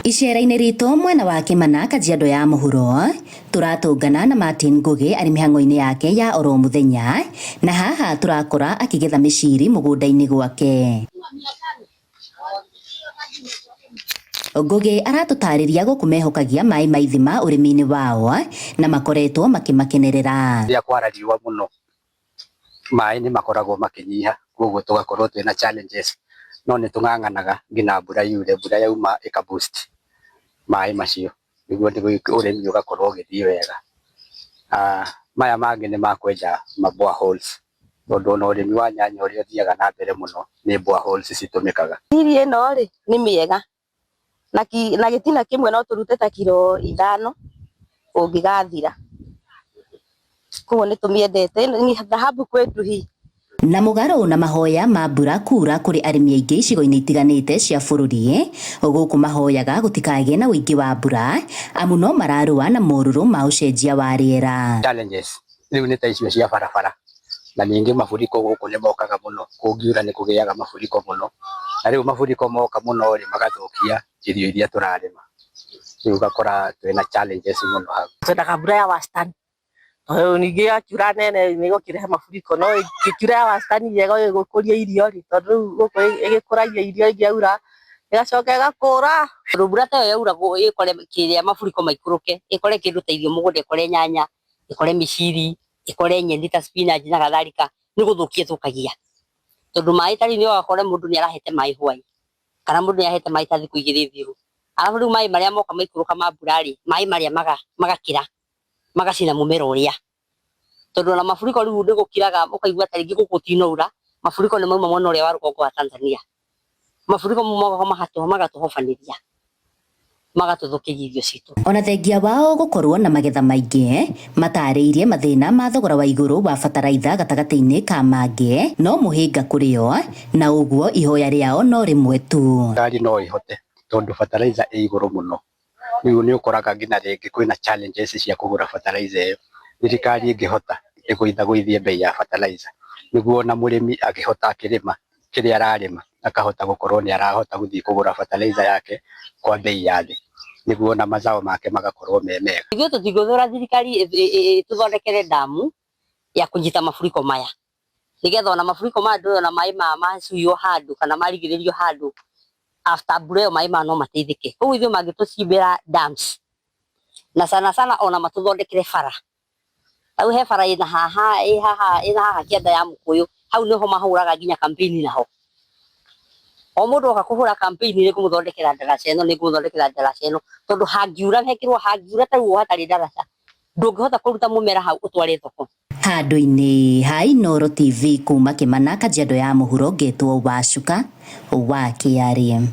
Icera-inĩ ritũ mwena wa Kĩmana Kajiado ya mũhuro turatũngana na Martin Ngugi arĩ mĩhang'o-inĩ yake ya oro mũthenya, na haha turakora akĩgetha mĩciri mũgũnda-inĩ gwake. Ngugi aratũtarĩria gũkũ mehokagia maĩ ma ithima ũrĩmi-inĩ wao na makoretwo makĩmakenerera. Rĩrĩa kwara riũa mũno maĩ nĩ makoragwo makĩnyiha, koguo tugakorwo twĩna challenges, no nĩ tũng'ang'anaga nginya mbura yure, mbura yauma ĩka boost maĩ macio nĩguo ũrĩmi ũgakorwo ũgĩthiĩ wega. Maya mangĩ nĩ makwenja ma holes, tondũ ona ũrĩmi wa nyanya ũrĩa ũthiaga na mbere mũno nĩ holes citũmĩkaga. Irio ĩno rĩ nĩ mĩega na gĩtina kĩmwe no tũrute ta kilo 5 ũngĩgathira, koguo nĩ tũmĩendete, ni dhahabu kwetu hii. Na mũgarũ na mahoya ma mbura kura kũrĩ arĩmi aingĩ icigo-inĩ itiganĩte cia bũrũri, gũkũ mahoyaga gũtikagĩe na ũingĩ wa mbura amu no mararũa na morũrũ ma ũcenjia wa rĩera. Challenges rĩu nĩ ta icio cia barabara, na ningĩ mafuriko gũkũ nĩ mokaga mũno, kũngiura nĩ kũgĩaga mafuriko mũno, na rĩu mafuriko moka mũno rĩ magathũkia irio iria tũrarĩma, rĩu ũgakora twĩna challenges mũno hau. Twendaga mbura ya wastani, ningĩ yakiura nene nĩ gũkĩrehe mafuriko, no ĩkiura ya wastani njega ĩgũkũria irio rĩ, tondũ rĩu gũkũ ĩgĩkũragia irio ingĩaura ĩgacoka ĩgakũra. Mbura ta ĩyo yaura ĩkore kĩrĩa mafuriko maikũrũke, ĩkore kĩndũ ta irio mũgũnda, ĩkore nyanya, ĩkore mĩciri, ĩkore nyeni ta spinach na kadhalika, nĩ gũthũkia thũkagia, tondũ maĩ tarĩ nĩ wakore mũndũ nĩ arahete maĩ hwaĩ, kana mũndũ nĩ arahete maĩ ta thikũ 2 thiru, arabu rĩu maĩ marĩa moka maikũrũka ma mbura rĩ, maĩ marĩa magakĩra magacina mũmera ũrĩa, tondũ na mafuriko rĩu nĩ gũkiraga ũkaigua ta rĩngĩ gũkũ tinaura, mafuriko nĩ mauma mwena ũrĩa wa rũgongo wa Tanzania, mafuriko moka magatũhobanĩria magatũthũkĩria irio citũ. Ona thengia wao gũkorwo na magetha maingĩ, matarĩirie mathĩna ma thogora wa igũrũ wa bataraitha gatagatĩ-inĩ ka mangĩ, no mũhĩnga kũrĩ o, na ũguo ihoya rĩao no rĩmwe tu. Thirikari no ĩhote, tondũ bataraitha ĩ igũrũ mũno, rĩu nĩ ũkoraga nginya rĩngĩ kwĩna challenges cia kũgũra bataraitha ĩyo. Thirikari ĩngĩhota ĩgũithagũithie bei ya bataraitha, nĩguo ona mũrĩmi akĩhota akĩrĩma kĩrĩa ararĩma akahota gũkorwo nĩ arahota gũthiĩ kũgũra bataraitha yake kwa bei ya thĩ, nĩguo ona mazao make magakorwo me mega. Ithuĩ tũtingĩthũra thirikari tũthondekere damu ya kũnyita mafuriko maya, nĩgetha ona mafuriko maya ndũĩ ona maĩ macuywo handũ kana marigĩrĩrio handũ, after mbura ĩyo maĩ maya no mateithĩke. Koguo ithuĩ mangĩtũcimbĩra dams na sana ona matũthondekere bara, rĩu he bara ĩna haha kĩanda ya Mũkũyũ, hau nĩho mahũraga nginya campaign naho. O mũndũ oka kũhũra campaign nĩ kũmũthondekera ndaraca ĩno, tondũ hangiura hekĩrwo hangiura ta rĩu hatarĩ ndaraca ndũngĩhota kũruta mũmera hau ũtware thoko. Handũ-inĩ ha Inooro TV kuma Kĩmana Kajiado ya mũhuro, ngetwo Wacuka wa KRM.